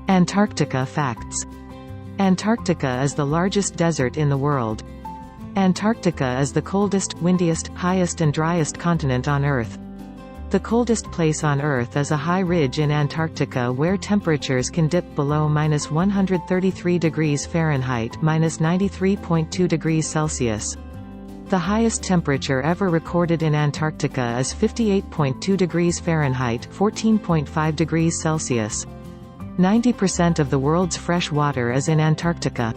Antarctica facts. Antarctica is the largest desert in the world. Antarctica is the coldest, windiest, highest and driest continent on Earth. The coldest place on Earth is a high ridge in Antarctica where temperatures can dip below -133 degrees Fahrenheit (-93.2 degrees Celsius). The highest temperature ever recorded in Antarctica is 58.2 degrees Fahrenheit (14.5 degrees Celsius). 90% of the world's fresh water is in Antarctica.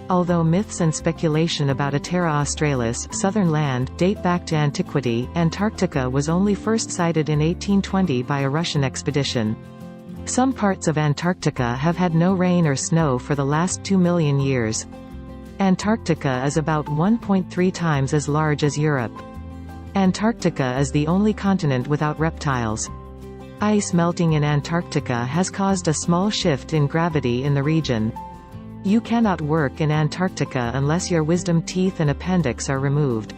Although myths and speculation about a Terra Australis southern land date back to antiquity, Antarctica was only first sighted in 1820 by a Russian expedition. Some parts of Antarctica have had no rain or snow for the last 2 million years. Antarctica is about 1.3 times as large as Europe. Antarctica is the only continent without reptiles. Ice melting in Antarctica has caused a small shift in gravity in the region. You cannot work in Antarctica unless your wisdom teeth and appendix are removed.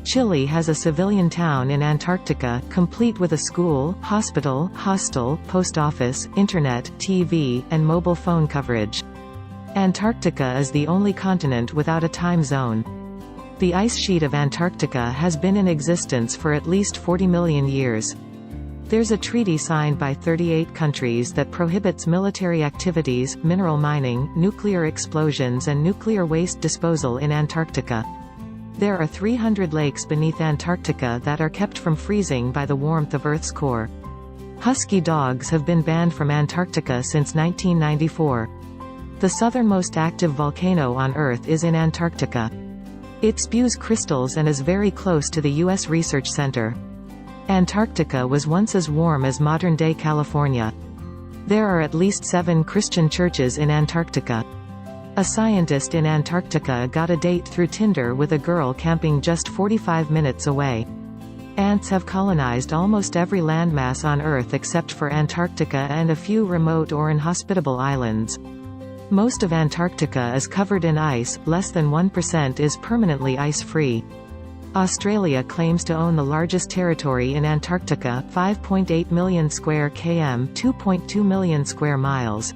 Chile has a civilian town in Antarctica, complete with a school, hospital, hostel, post office, internet, TV, and mobile phone coverage. Antarctica is the only continent without a time zone. The ice sheet of Antarctica has been in existence for at least 40 million years. There's a treaty signed by 38 countries that prohibits military activities, mineral mining, nuclear explosions and nuclear waste disposal in Antarctica. There are 300 lakes beneath Antarctica that are kept from freezing by the warmth of Earth's core. Husky dogs have been banned from Antarctica since 1994. The southernmost active volcano on Earth is in Antarctica. It spews crystals and is very close to the U.S. Research Center. Antarctica was once as warm as modern-day California. There are at least 7 Christian churches in Antarctica. A scientist in Antarctica got a date through Tinder with a girl camping just 45 minutes away. Ants have colonized almost every landmass on Earth except for Antarctica and a few remote or inhospitable islands. Most of Antarctica is covered in ice, less than 1% is permanently ice-free. Australia claims to own the largest territory in Antarctica, 5.8 million square km, 2.2 million square miles.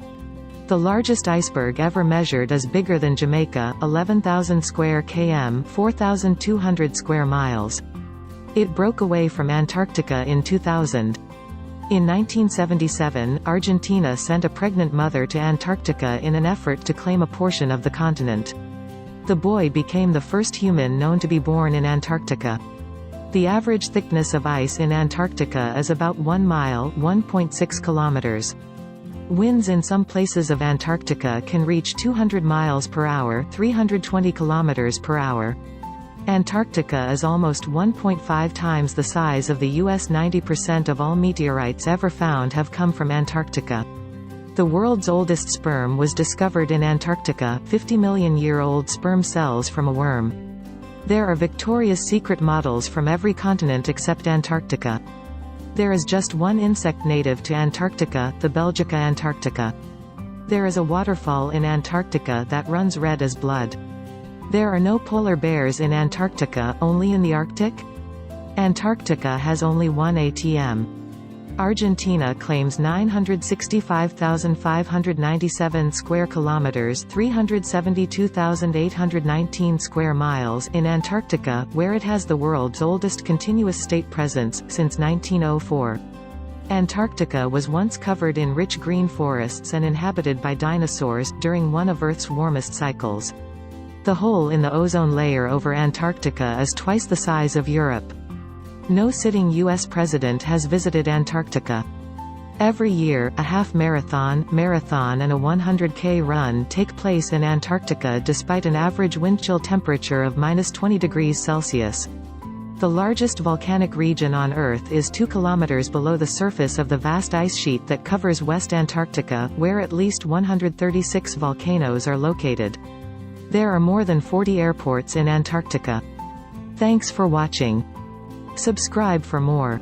The largest iceberg ever measured is bigger than Jamaica, 11,000 square km, 4,200 square miles. It broke away from Antarctica in 2000. In 1977, Argentina sent a pregnant mother to Antarctica in an effort to claim a portion of the continent. The boy became the first human known to be born in Antarctica. The average thickness of ice in Antarctica is about 1 mile, 1.6 kilometers. Winds in some places of Antarctica can reach 200 miles per hour, 320 kilometers per hour. Antarctica is almost 1.5 times the size of the U.S. 90% of all meteorites ever found have come from Antarctica. The world's oldest sperm was discovered in Antarctica, 50 million-year-old sperm cells from a worm. There are Victoria's Secret models from every continent except Antarctica. There is just one insect native to Antarctica, the Belgica antarctica. There is a waterfall in Antarctica that runs red as blood. There are no polar bears in Antarctica, only in the Arctic? Antarctica has only one ATM. Argentina claims 965,597 square kilometers, 372,819 square miles in Antarctica, where it has the world's oldest continuous state presence since 1904. Antarctica was once covered in rich green forests and inhabited by dinosaurs during one of Earth's warmest cycles. The hole in the ozone layer over Antarctica is twice the size of Europe. No sitting U.S. president has visited Antarctica. Every year, a half marathon, and a 100K run take place in Antarctica despite an average wind chill temperature of -20 degrees Celsius. The largest volcanic region on Earth is 2 kilometers below the surface of the vast ice sheet that covers West Antarctica, where at least 136 volcanoes are located. There are more than 40 airports in Antarctica. Thanks for watching. Subscribe for more.